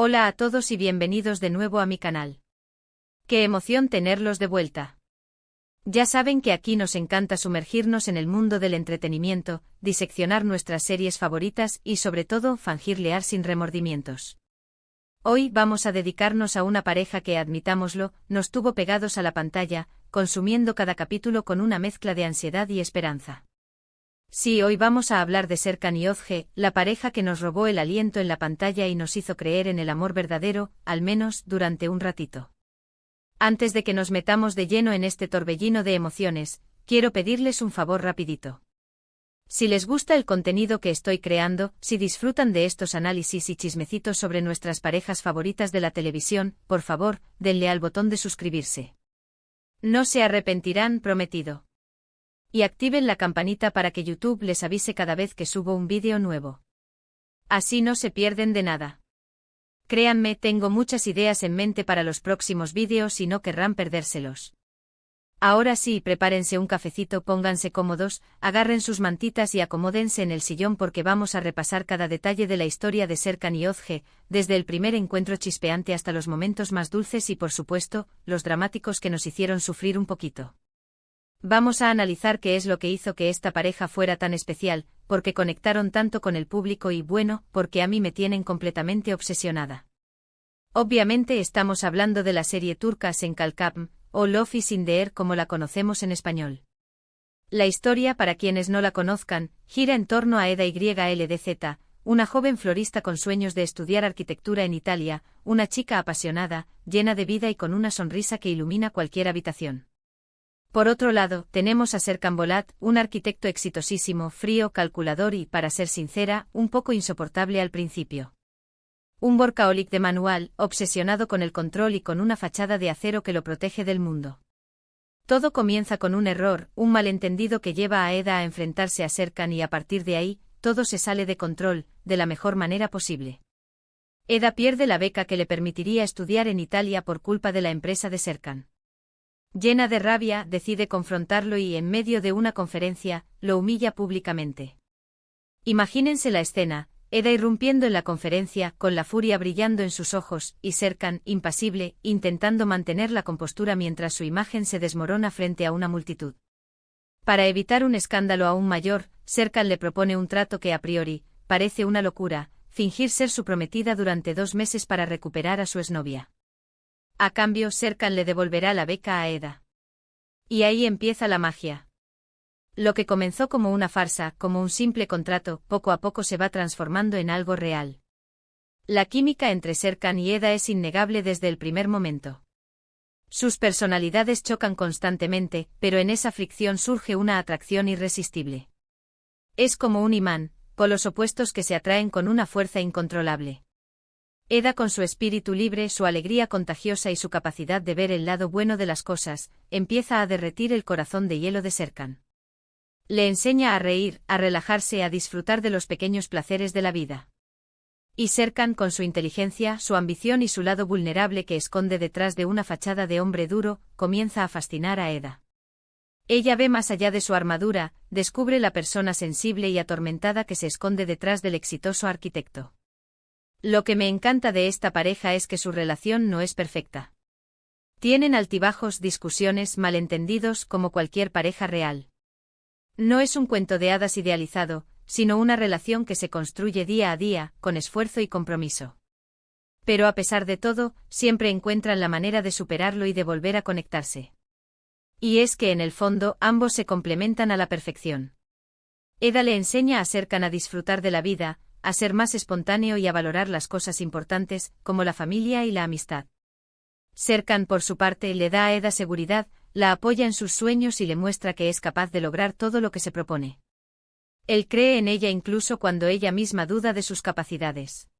Hola a todos y bienvenidos de nuevo a mi canal. ¡Qué emoción tenerlos de vuelta! Ya saben que aquí nos encanta sumergirnos en el mundo del entretenimiento, diseccionar nuestras series favoritas y sobre todo fangirlear sin remordimientos. Hoy vamos a dedicarnos a una pareja que, admitámoslo, nos tuvo pegados a la pantalla, consumiendo cada capítulo con una mezcla de ansiedad y esperanza. Sí, hoy vamos a hablar de Serkan y Özge, la pareja que nos robó el aliento en la pantalla y nos hizo creer en el amor verdadero, al menos durante un ratito. Antes de que nos metamos de lleno en este torbellino de emociones, quiero pedirles un favor rapidito. Si les gusta el contenido que estoy creando, si disfrutan de estos análisis y chismecitos sobre nuestras parejas favoritas de la televisión, por favor, denle al botón de suscribirse. No se arrepentirán, prometido. Y activen la campanita para que YouTube les avise cada vez que subo un vídeo nuevo. Así no se pierden de nada. Créanme, tengo muchas ideas en mente para los próximos vídeos y no querrán perdérselos. Ahora sí, prepárense un cafecito, pónganse cómodos, agarren sus mantitas y acomódense en el sillón porque vamos a repasar cada detalle de la historia de Serkan y Özge, desde el primer encuentro chispeante hasta los momentos más dulces y por supuesto, los dramáticos que nos hicieron sufrir un poquito. Vamos a analizar qué es lo que hizo que esta pareja fuera tan especial, porque conectaron tanto con el público y bueno, porque a mí me tienen completamente obsesionada. Obviamente estamos hablando de la serie turca Senkalkam, o Love is in the Air como la conocemos en español. La historia, para quienes no la conozcan, gira en torno a Eda YLDZ, una joven florista con sueños de estudiar arquitectura en Italia, una chica apasionada, llena de vida y con una sonrisa que ilumina cualquier habitación. Por otro lado, tenemos a Serkan Bolat, un arquitecto exitosísimo, frío, calculador y, para ser sincera, un poco insoportable al principio. Un workaholic de manual, obsesionado con el control y con una fachada de acero que lo protege del mundo. Todo comienza con un error, un malentendido que lleva a Eda a enfrentarse a Serkan y a partir de ahí, todo se sale de control, de la mejor manera posible. Eda pierde la beca que le permitiría estudiar en Italia por culpa de la empresa de Serkan. Llena de rabia, decide confrontarlo y, en medio de una conferencia, lo humilla públicamente. Imagínense la escena, Eda irrumpiendo en la conferencia, con la furia brillando en sus ojos, y Serkan, impasible, intentando mantener la compostura mientras su imagen se desmorona frente a una multitud. Para evitar un escándalo aún mayor, Serkan le propone un trato que a priori, parece una locura, fingir ser su prometida durante 2 meses para recuperar a su exnovia. A cambio, Serkan le devolverá la beca a Eda. Y ahí empieza la magia. Lo que comenzó como una farsa, como un simple contrato, poco a poco se va transformando en algo real. La química entre Serkan y Eda es innegable desde el primer momento. Sus personalidades chocan constantemente, pero en esa fricción surge una atracción irresistible. Es como un imán, polos opuestos que se atraen con una fuerza incontrolable. Eda, con su espíritu libre, su alegría contagiosa y su capacidad de ver el lado bueno de las cosas, empieza a derretir el corazón de hielo de Serkan. Le enseña a reír, a relajarse, a disfrutar de los pequeños placeres de la vida. Y Serkan, con su inteligencia, su ambición y su lado vulnerable que esconde detrás de una fachada de hombre duro, comienza a fascinar a Eda. Ella ve más allá de su armadura, descubre la persona sensible y atormentada que se esconde detrás del exitoso arquitecto. Lo que me encanta de esta pareja es que su relación no es perfecta. Tienen altibajos, discusiones, malentendidos como cualquier pareja real. No es un cuento de hadas idealizado, sino una relación que se construye día a día, con esfuerzo y compromiso. Pero a pesar de todo, siempre encuentran la manera de superarlo y de volver a conectarse. Y es que en el fondo ambos se complementan a la perfección. Eda le enseña a Serkan a disfrutar de la vida, a ser más espontáneo y a valorar las cosas importantes, como la familia y la amistad. Serkan, por su parte, le da a Eda seguridad, la apoya en sus sueños y le muestra que es capaz de lograr todo lo que se propone. Él cree en ella incluso cuando ella misma duda de sus capacidades.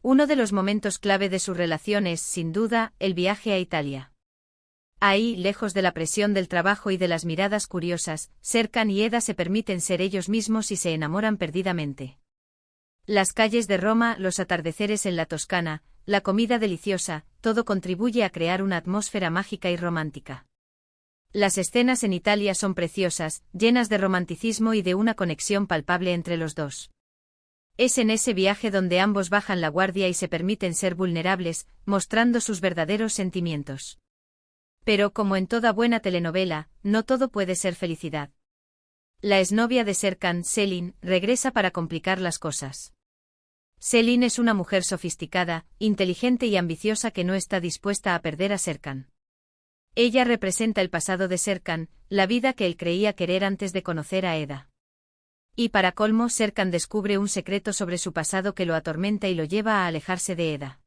Uno de los momentos clave de su relación es, sin duda, el viaje a Italia. Ahí, lejos de la presión del trabajo y de las miradas curiosas, Serkan y Eda se permiten ser ellos mismos y se enamoran perdidamente. Las calles de Roma, los atardeceres en la Toscana, la comida deliciosa, todo contribuye a crear una atmósfera mágica y romántica. Las escenas en Italia son preciosas, llenas de romanticismo y de una conexión palpable entre los dos. Es en ese viaje donde ambos bajan la guardia y se permiten ser vulnerables, mostrando sus verdaderos sentimientos. Pero como en toda buena telenovela, no todo puede ser felicidad. La exnovia de Serkan, Selin, regresa para complicar las cosas. Selin es una mujer sofisticada, inteligente y ambiciosa que no está dispuesta a perder a Serkan. Ella representa el pasado de Serkan, la vida que él creía querer antes de conocer a Eda. Y para colmo, Serkan descubre un secreto sobre su pasado que lo atormenta y lo lleva a alejarse de Eda.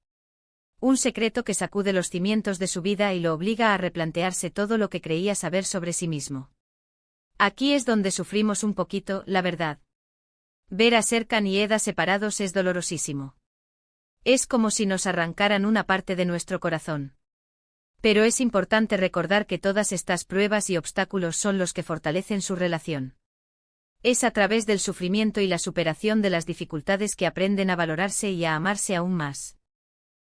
Un secreto que sacude los cimientos de su vida y lo obliga a replantearse todo lo que creía saber sobre sí mismo. Aquí es donde sufrimos un poquito, la verdad. Ver a Serkan y Eda separados es dolorosísimo. Es como si nos arrancaran una parte de nuestro corazón. Pero es importante recordar que todas estas pruebas y obstáculos son los que fortalecen su relación. Es a través del sufrimiento y la superación de las dificultades que aprenden a valorarse y a amarse aún más.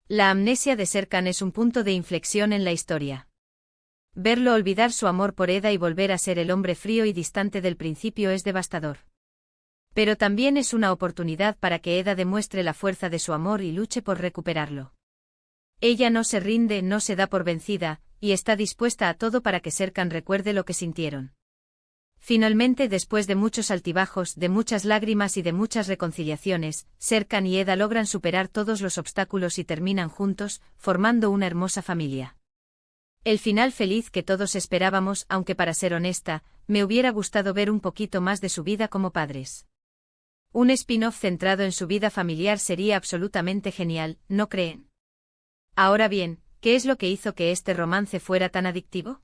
La amnesia de Serkan es un punto de inflexión en la historia. Verlo olvidar su amor por Eda y volver a ser el hombre frío y distante del principio es devastador. Pero también es una oportunidad para que Eda demuestre la fuerza de su amor y luche por recuperarlo. Ella no se rinde, no se da por vencida, y está dispuesta a todo para que Serkan recuerde lo que sintieron. Finalmente, después de muchos altibajos, de muchas lágrimas y de muchas reconciliaciones, Serkan y Eda logran superar todos los obstáculos y terminan juntos, formando una hermosa familia. El final feliz que todos esperábamos, aunque para ser honesta, me hubiera gustado ver un poquito más de su vida como padres. Un spin-off centrado en su vida familiar sería absolutamente genial, ¿no creen? Ahora bien, ¿qué es lo que hizo que este romance fuera tan adictivo?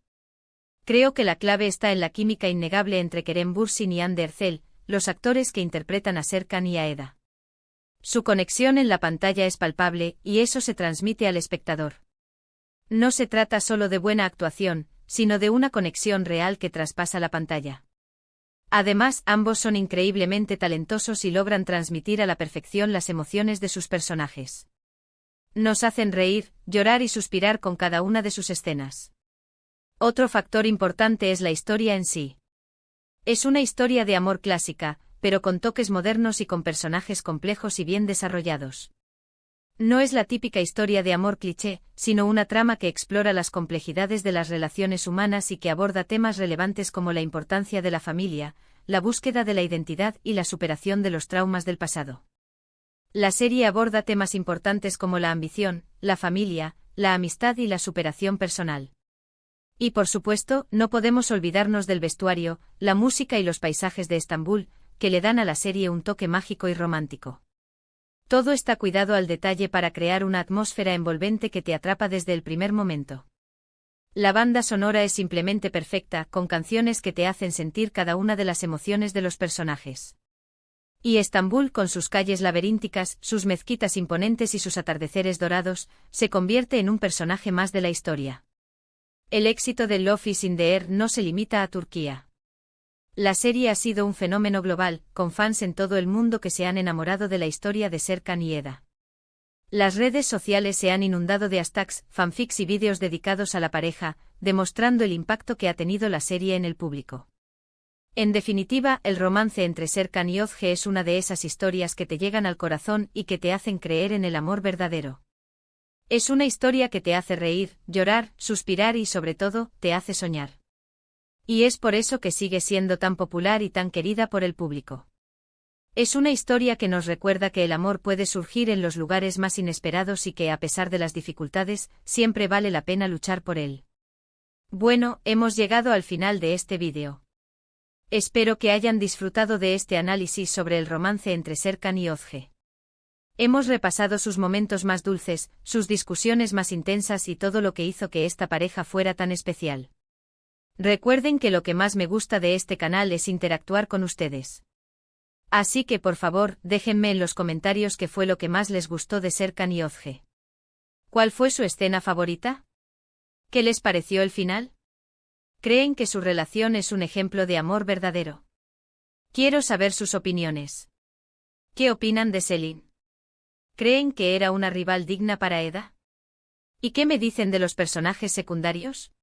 Creo que la clave está en la química innegable entre Kerem Bürsin y Hande Erçel, los actores que interpretan a Serkan y a Eda. Su conexión en la pantalla es palpable, y eso se transmite al espectador. No se trata solo de buena actuación, sino de una conexión real que traspasa la pantalla. Además, ambos son increíblemente talentosos y logran transmitir a la perfección las emociones de sus personajes. Nos hacen reír, llorar y suspirar con cada una de sus escenas. Otro factor importante es la historia en sí. Es una historia de amor clásica, pero con toques modernos y con personajes complejos y bien desarrollados. No es la típica historia de amor cliché, sino una trama que explora las complejidades de las relaciones humanas y que aborda temas relevantes como la importancia de la familia, la búsqueda de la identidad y la superación de los traumas del pasado. La serie aborda temas importantes como la ambición, la familia, la amistad y la superación personal. Y por supuesto, no podemos olvidarnos del vestuario, la música y los paisajes de Estambul, que le dan a la serie un toque mágico y romántico. Todo está cuidado al detalle para crear una atmósfera envolvente que te atrapa desde el primer momento. La banda sonora es simplemente perfecta, con canciones que te hacen sentir cada una de las emociones de los personajes. Y Estambul, con sus calles laberínticas, sus mezquitas imponentes y sus atardeceres dorados, se convierte en un personaje más de la historia. El éxito de Love is in the Air no se limita a Turquía. La serie ha sido un fenómeno global, con fans en todo el mundo que se han enamorado de la historia de Serkan y Eda. Las redes sociales se han inundado de hashtags, fanfics y vídeos dedicados a la pareja, demostrando el impacto que ha tenido la serie en el público. En definitiva, el romance entre Serkan y Özge es una de esas historias que te llegan al corazón y que te hacen creer en el amor verdadero. Es una historia que te hace reír, llorar, suspirar y sobre todo, te hace soñar. Y es por eso que sigue siendo tan popular y tan querida por el público. Es una historia que nos recuerda que el amor puede surgir en los lugares más inesperados y que a pesar de las dificultades, siempre vale la pena luchar por él. Bueno, hemos llegado al final de este vídeo. Espero que hayan disfrutado de este análisis sobre el romance entre Serkan y Özge. Hemos repasado sus momentos más dulces, sus discusiones más intensas y todo lo que hizo que esta pareja fuera tan especial. Recuerden que lo que más me gusta de este canal es interactuar con ustedes. Así que por favor, déjenme en los comentarios qué fue lo que más les gustó de Serkan y Özge. ¿Cuál fue su escena favorita? ¿Qué les pareció el final? ¿Creen que su relación es un ejemplo de amor verdadero? Quiero saber sus opiniones. ¿Qué opinan de Selin? ¿Creen que era una rival digna para Eda? ¿Y qué me dicen de los personajes secundarios?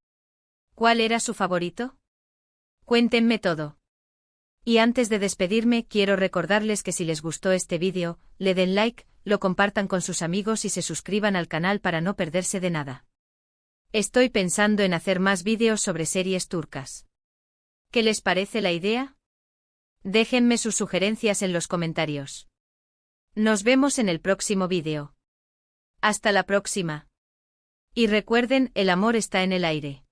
¿Cuál era su favorito? Cuéntenme todo. Y antes de despedirme, quiero recordarles que si les gustó este vídeo, le den like, lo compartan con sus amigos y se suscriban al canal para no perderse de nada. Estoy pensando en hacer más vídeos sobre series turcas. ¿Qué les parece la idea? Déjenme sus sugerencias en los comentarios. Nos vemos en el próximo vídeo. Hasta la próxima. Y recuerden, el amor está en el aire.